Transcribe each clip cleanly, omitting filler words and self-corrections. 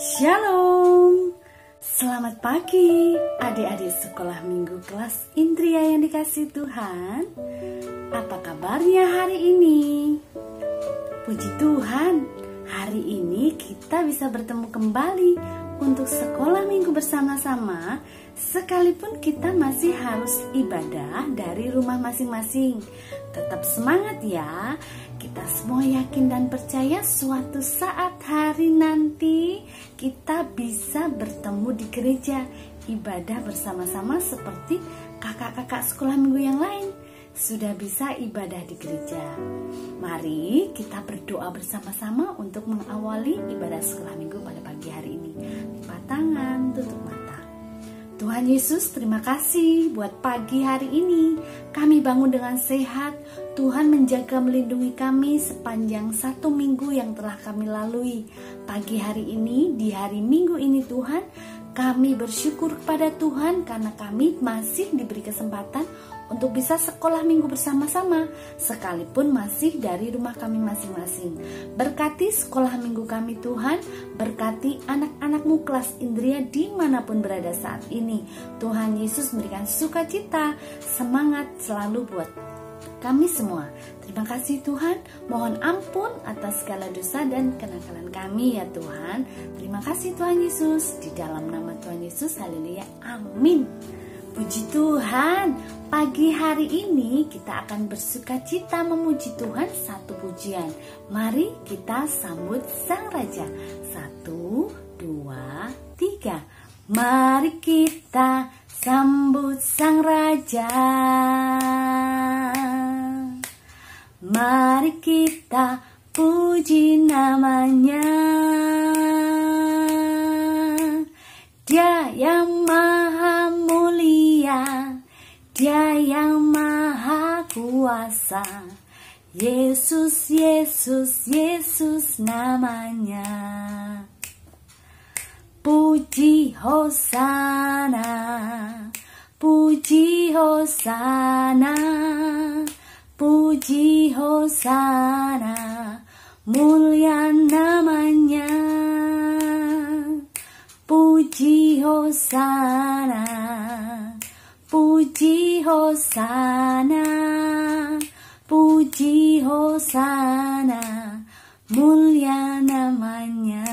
Shalom, selamat pagi adik-adik sekolah minggu kelas Indria yang dikasihi Tuhan. Apa kabarnya hari ini? Puji Tuhan, hari ini kita bisa bertemu kembali untuk sekolah minggu bersama-sama, sekalipun kita masih harus ibadah dari rumah masing-masing. Tetap semangat ya. Kita semua yakin dan percaya suatu saat hari nanti kita bisa bertemu di gereja, ibadah bersama-sama seperti kakak-kakak sekolah minggu yang lain sudah bisa ibadah di gereja. Mari kita berdoa bersama-sama untuk mengawali ibadah sekolah minggu pada pagi hari ini. Lipat tangan, tutup mata. Tuhan Yesus, terima kasih buat pagi hari ini. Kami bangun dengan sehat. Tuhan menjaga melindungi kami sepanjang satu minggu yang telah kami lalui. Pagi hari ini, di hari Minggu ini Tuhan, kami bersyukur kepada Tuhan karena kami masih diberi kesempatan untuk bisa sekolah minggu bersama-sama, sekalipun masih dari rumah kami masing-masing. Berkati sekolah minggu kami Tuhan, berkati anak-anakmu kelas Indria dimanapun berada saat ini. Tuhan Yesus memberikan sukacita, semangat selalu buat kami semua. Terima kasih Tuhan, mohon ampun atas segala dosa dan kenakalan kami ya Tuhan. Terima kasih Tuhan Yesus, di dalam nama Tuhan Yesus, haleluya, amin. Puji Tuhan, pagi hari ini kita akan bersukacita memuji Tuhan satu pujian. Mari kita sambut Sang Raja. 1, 2, 3. Mari kita sambut Sang Raja. Mari kita puji namanya. Dia yang maha mulia, Dia yang maha kuasa. Yesus, Yesus, Yesus namanya. Puji Hosana, puji Hosana, puji Hosana, mulia namanya. Puji Hosana, puji Hosana, puji Hosana, mulia namanya.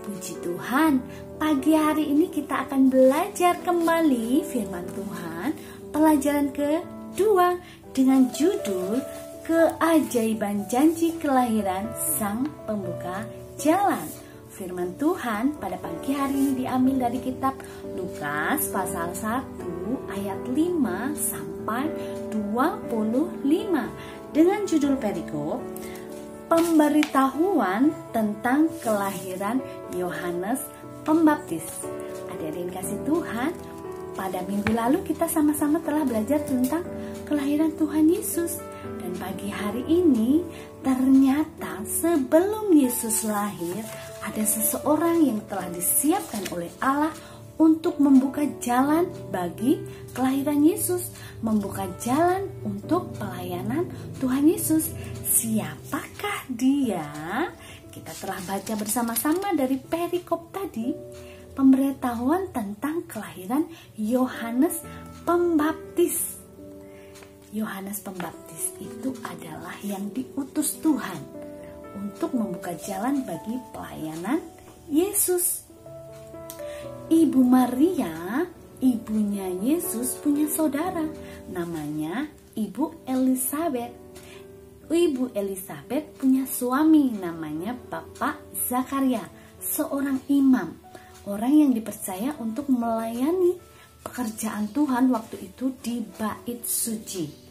Puji Tuhan, pagi hari ini kita akan belajar kembali firman Tuhan, pelajaran kedua dengan judul Keajaiban Janji Kelahiran Sang Pembuka Jalan. Firman Tuhan pada pagi hari ini diambil dari kitab Lukas pasal 1 ayat 5 sampai 25 dengan judul perikop Pemberitahuan tentang kelahiran Yohanes Pembaptis. Adik-adik yang kasih Tuhan, pada minggu lalu kita sama-sama telah belajar tentang kelahiran Tuhan Yesus. Dan pagi hari ini ternyata sebelum Yesus lahir ada seseorang yang telah disiapkan oleh Allah untuk membuka jalan bagi kelahiran Yesus, membuka jalan untuk pelayanan Tuhan Yesus. Siapakah dia? Kita telah baca bersama-sama dari perikop tadi, pemberitahuan tentang kelahiran Yohanes Pembaptis. Yohanes Pembaptis itu adalah yang diutus Tuhan untuk membuka jalan bagi pelayanan Yesus. Ibu Maria, ibunya Yesus, punya saudara namanya Ibu Elisabet. Ibu Elisabet punya suami namanya Bapak Zakaria, seorang imam, orang yang dipercaya untuk melayani pekerjaan Tuhan waktu itu di Bait Suci.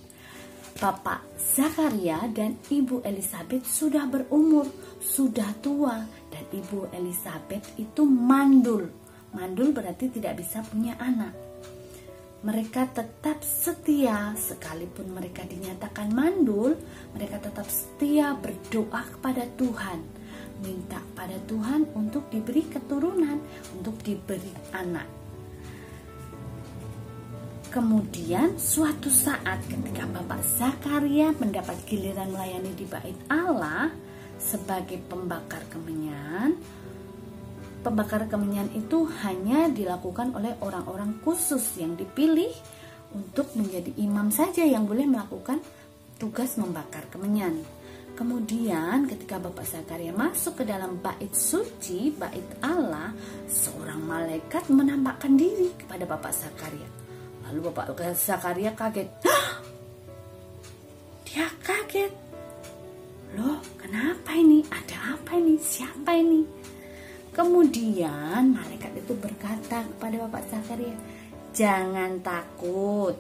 Bapak Zakaria dan Ibu Elisabet sudah berumur, sudah tua, dan Ibu Elisabet itu mandul. Mandul berarti tidak bisa punya anak. Mereka tetap setia, sekalipun mereka dinyatakan mandul, mereka tetap setia berdoa kepada Tuhan, minta pada Tuhan untuk diberi keturunan, untuk diberi anak. Kemudian suatu saat ketika Bapak Zakaria mendapat giliran melayani di bait Allah, sebagai pembakar kemenyan. Pembakar kemenyan itu hanya dilakukan oleh orang-orang khusus yang dipilih untuk menjadi imam saja yang boleh melakukan tugas membakar kemenyan. Kemudian ketika Bapak Zakaria masuk ke dalam bait suci, bait Allah, seorang malaikat menampakkan diri kepada Bapak Zakaria. Lalu Bapak Zakaria kaget. Hah! Dia kaget. Loh, kenapa ini? Ada apa ini? Siapa ini? Kemudian malaikat itu berkata kepada Bapak Zakaria, "Jangan takut,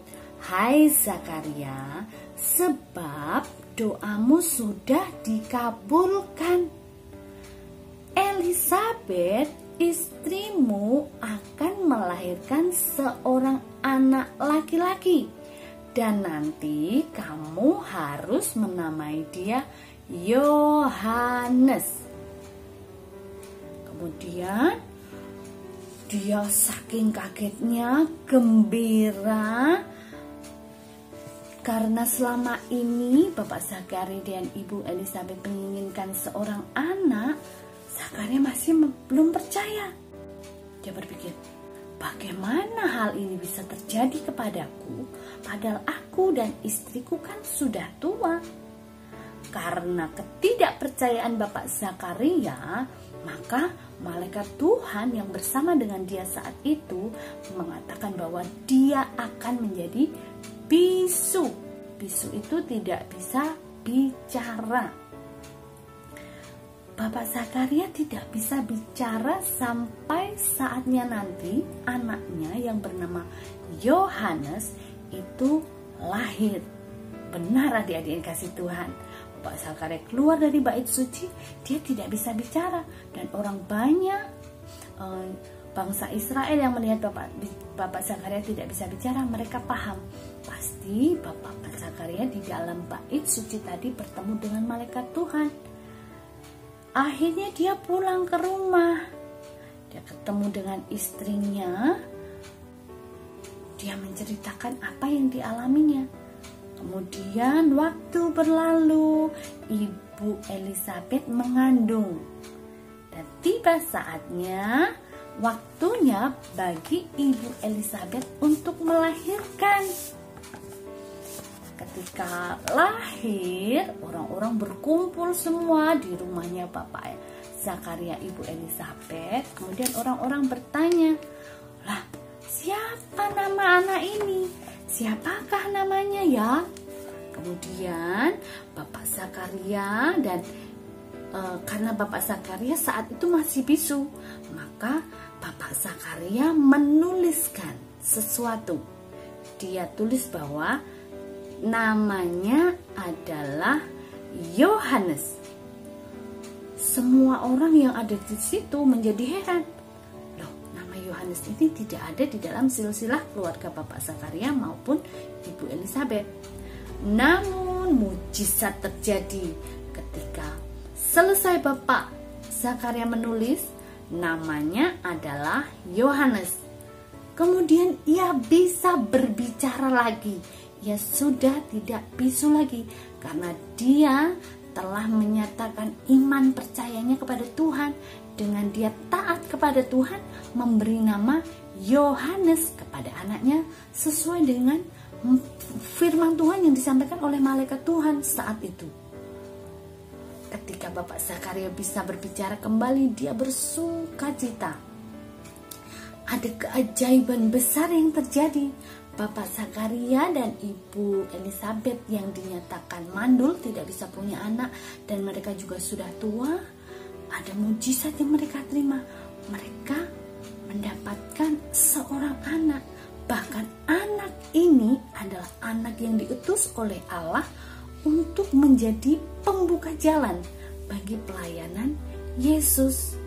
hai Zakaria, sebab doamu sudah dikabulkan. Elisabet, istrimu, akan melahirkan seorang anak laki-laki, dan nanti kamu harus menamai dia Yohanes." Kemudian dia saking kagetnya, gembira, karena selama ini Bapak Zakaria dan Ibu Elisabet menginginkan seorang anak, Zakaria masih belum percaya. Dia berpikir, bagaimana hal ini bisa terjadi kepadaku, padahal aku dan istriku kan sudah tua. Karena ketidakpercayaan Bapak Zakaria, maka malaikat Tuhan yang bersama dengan dia saat itu mengatakan bahwa dia akan menjadi bisu. Bisu itu tidak bisa bicara. Bapak Zakaria tidak bisa bicara sampai saatnya nanti anaknya yang bernama Yohanes itu lahir. Benar adik-adik yang kasih Tuhan. Bapak Zakaria keluar dari bait suci, dia tidak bisa bicara, dan orang banyak bangsa Israel yang melihat Bapak Zakaria tidak bisa bicara, mereka paham pasti Bapak Zakaria di dalam bait suci tadi bertemu dengan malaikat Tuhan. Akhirnya dia pulang ke rumah, dia ketemu dengan istrinya, dia menceritakan apa yang dialaminya. Kemudian waktu berlalu, Ibu Elisabet mengandung, dan tiba saatnya, waktunya bagi Ibu Elisabet untuk melahirkan. Ketika lahir, orang-orang berkumpul semua di rumahnya Bapak Zakaria, Ibu Elisabet. Kemudian orang-orang bertanya, "Lah, siapa nama anak ini? Siapakah namanya ya?" Kemudian Bapak Zakaria dan karena Bapak Zakaria saat itu masih bisu, maka Bapak Zakaria menuliskan sesuatu. Dia tulis bahwa namanya adalah Yohanes. Semua orang yang ada di situ menjadi heran. Loh, nama Yohanes ini tidak ada di dalam silsilah keluarga Bapak Zakaria maupun Ibu Elisabet. Namun mujizat terjadi ketika selesai Bapak Zakaria menulis, namanya adalah Yohanes. Kemudian ia bisa berbicara lagi. Ia sudah tidak bisu lagi karena dia telah menyatakan iman percayanya kepada Tuhan. Dengan dia taat kepada Tuhan, memberi nama Yohanes kepada anaknya sesuai dengan firman Tuhan yang disampaikan oleh malaikat Tuhan saat itu. Ketika Bapak Zakaria bisa berbicara kembali, dia bersukacita. Ada keajaiban besar yang terjadi. Bapak Zakaria dan Ibu Elisabet yang dinyatakan mandul, tidak bisa punya anak, dan mereka juga sudah tua, ada mujizat yang mereka terima. Mereka mendapatkan seorang anak. Bahkan anak ini adalah anak yang diutus oleh Allah untuk menjadi pembuka jalan bagi pelayanan Yesus.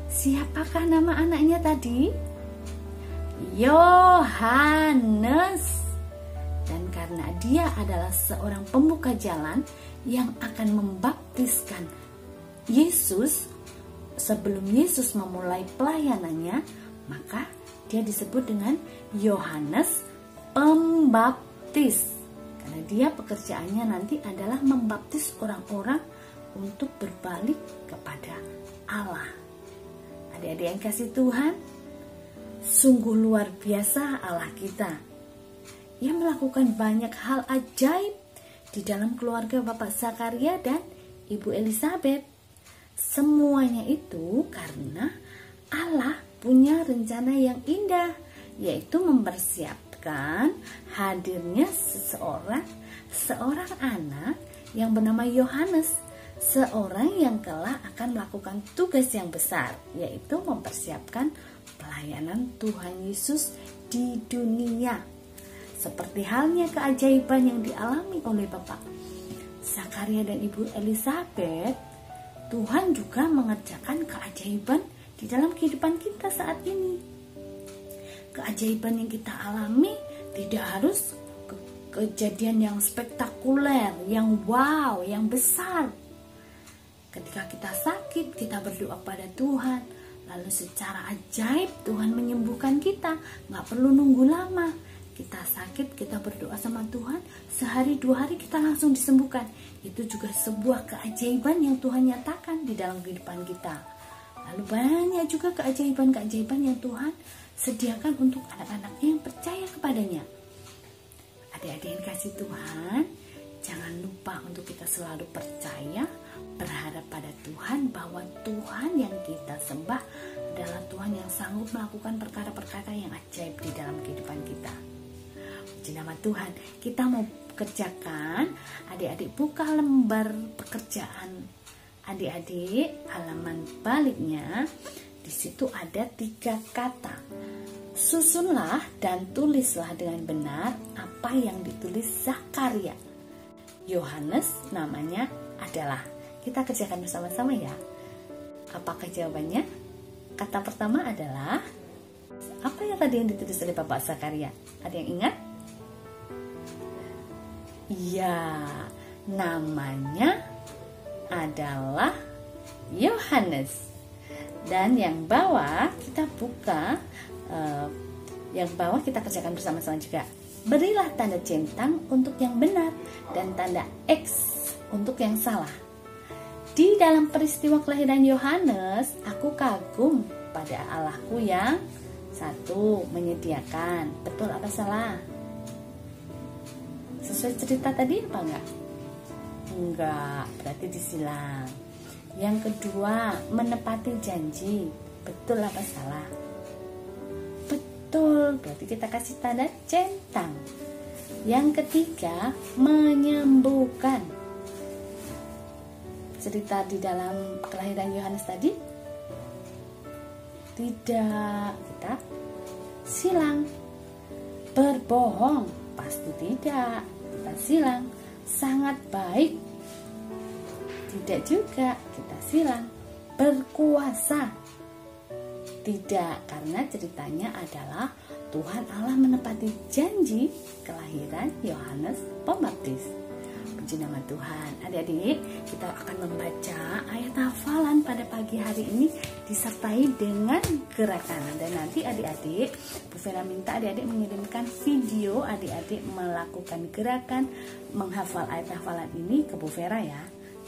Siapakah nama anaknya tadi? Yohanes. Dan karena dia adalah seorang pembuka jalan yang akan membaptiskan Yesus sebelum Yesus memulai pelayanannya, maka dia disebut dengan Yohanes Pembaptis. Karena dia pekerjaannya nanti adalah membaptis orang-orang untuk berbalik kepada Allah. Adik-adik yang kasih Tuhan, sungguh luar biasa Allah kita. Ia melakukan banyak hal ajaib di dalam keluarga Bapak Zakaria dan Ibu Elizabeth. Semuanya itu karena Allah punya rencana yang indah, yaitu mempersiapkan hadirnya seorang anak yang bernama Yohanes, seorang yang kelak akan melakukan tugas yang besar, yaitu mempersiapkan pelayanan Tuhan Yesus di dunia. Seperti halnya keajaiban yang dialami oleh Bapak Zakaria dan Ibu Elizabeth, Tuhan juga mengerjakan keajaiban di dalam kehidupan kita saat ini. Keajaiban yang kita alami tidak harus kejadian yang spektakuler, yang wow, yang besar. Ketika kita sakit, kita berdoa pada Tuhan, lalu secara ajaib Tuhan menyembuhkan kita. Nggak perlu nunggu lama. Kita sakit, kita berdoa sama Tuhan, sehari 2 hari kita langsung disembuhkan. Itu juga sebuah keajaiban yang Tuhan nyatakan di dalam kehidupan kita. Lalu banyak juga keajaiban-keajaiban yang Tuhan sediakan untuk anak-anaknya yang percaya kepadanya. Adik-adik yang kasih Tuhan, jangan lupa untuk kita selalu percaya, berharap pada Tuhan, bahwa Tuhan yang kita sembah adalah Tuhan yang sanggup melakukan perkara-perkara yang ajaib di dalam kehidupan kita. Puji nama Tuhan. Kita mau kerjakan, adik-adik buka lembar pekerjaan adik-adik, halaman baliknya. Di situ ada 3 kata. Susunlah dan tulislah dengan benar apa yang ditulis Zakaria. Yohanes namanya adalah. Kita kerjakan bersama-sama ya. Apakah jawabannya? Kata pertama adalah, apa yang tadi yang ditulis oleh Bapak Zakaria? Ada yang ingat? Iya, namanya adalah Yohanes. Dan yang bawah kita buka, yang bawah kita kerjakan bersama-sama juga. Berilah tanda centang untuk yang benar dan tanda X untuk yang salah. Di dalam peristiwa kelahiran Yohanes, aku kagum pada Allahku yang 1, menyediakan. Betul apa salah? Sesuai cerita tadi apa enggak? Enggak, berarti disilang. Yang kedua, menepati janji. Betul apa salah? Betul, berarti kita kasih tanda centang. Yang ketiga, menyembuhkan. Cerita di dalam kelahiran Yohanes tadi? Tidak, kita silang. Berbohong, pasti tidak, kita silang. Sangat baik, tidak juga, kita silang. Berkuasa, tidak, karena ceritanya adalah Tuhan Allah menepati janji kelahiran Yohanes Pembaptis. Puji nama Tuhan. Adik-adik, kita akan membaca ayat hafalan pada pagi hari ini disertai dengan gerakan. Dan nanti adik-adik, Bu Vera minta adik-adik mengirimkan video adik-adik melakukan gerakan menghafal ayat hafalan ini ke Bu Vera ya.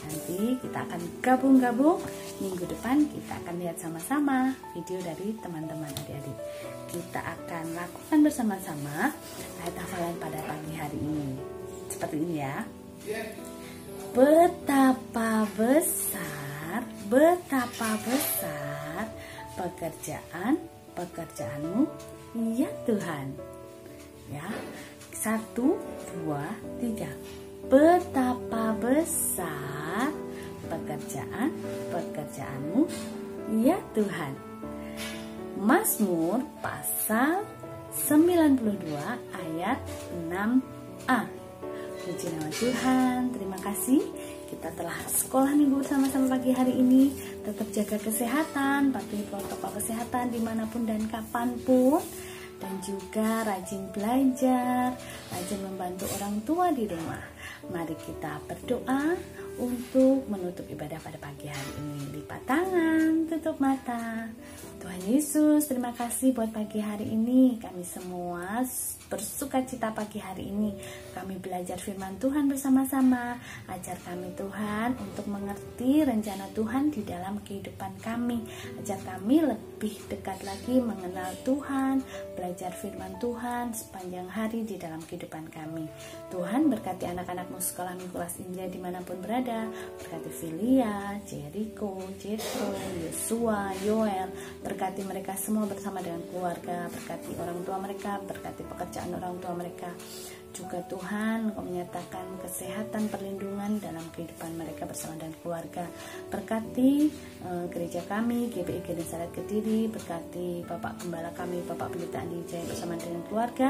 Nanti kita akan gabung-gabung. Minggu depan kita akan lihat sama-sama video dari teman-teman adik-adik. Kita akan lakukan bersama-sama ayat hafalan pada pagi hari ini. Seperti ini ya. Betapa besar pekerjaanmu ya Tuhan. Ya, 1, 2, 3. Betapa besar pekerjaanmu ya Tuhan. Mazmur pasal 92 ayat 6a. Puji nama Tuhan. Terima kasih kita telah sekolah minggu bersama-sama pagi hari ini. Tetap jaga kesehatan, patuhi protokol kesehatan dimanapun dan kapanpun. Dan juga rajin belajar, rajin membantu orang tua di rumah. Mari kita berdoa untuk menutup ibadah pada pagi hari ini. Lipat tangan, tutup mata. Tuhan Yesus, terima kasih buat pagi hari ini. Kami semua bersuka cita pagi hari ini. Kami belajar firman Tuhan bersama-sama. Ajar kami Tuhan untuk mengerti rencana Tuhan di dalam kehidupan kami. Ajar kami lebih dekat lagi mengenal Tuhan, belajar firman Tuhan sepanjang hari di dalam kehidupan kami. Tuhan berkati anak-anakmu sekolah minggu kelas Indria dimanapun berada. Berkati Filia, Jericho, Jethro, Yosua, Yoel. Berkati mereka semua bersama dengan keluarga, berkati orang tua mereka, berkati pekerjaan orang tua mereka. Juga Tuhan, Engkau menyatakan kesehatan, perlindungan dalam kehidupan mereka bersama dengan keluarga. Berkati gereja kami, GBI Genesaret Kediri, berkati Bapak Gembala kami, Bapak Pendeta Andi Wijaya bersama dengan keluarga.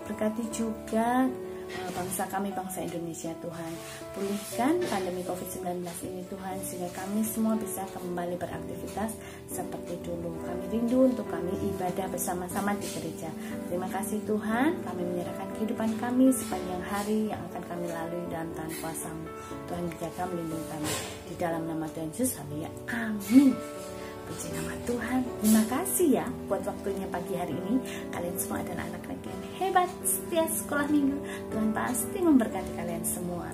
Berkati juga bangsa kami, bangsa Indonesia Tuhan. Pulihkan pandemi COVID-19 ini Tuhan, sehingga kami semua bisa kembali beraktivitas seperti dulu. Kami rindu untuk kami ibadah bersama-sama di gereja. Terima kasih Tuhan, kami menyerahkan kehidupan kami sepanjang hari yang akan kami lalui dalam tangan kuasa-Mu. Tuhan jaga melindungi kami. Di dalam nama Tuhan Yesus, haleluya. Amin. Puji nama Tuhan. Terima kasih ya buat waktunya pagi hari ini. Kalian semua adalah anak-anak yang hebat, setia sekolah minggu. Tuhan pasti memberkati kalian semua.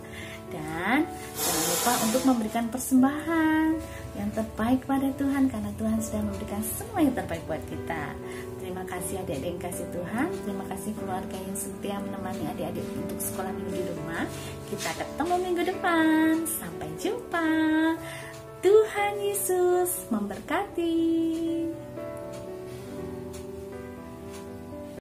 Dan jangan lupa untuk memberikan persembahan yang terbaik pada Tuhan, karena Tuhan sudah memberikan semua yang terbaik buat kita. Terima kasih adik-adik yang kasih Tuhan. Terima kasih keluarga yang setia menemani adik-adik untuk sekolah minggu di rumah. Kita ketemu minggu depan. Sampai jumpa. Tuhan Yesus memberkati.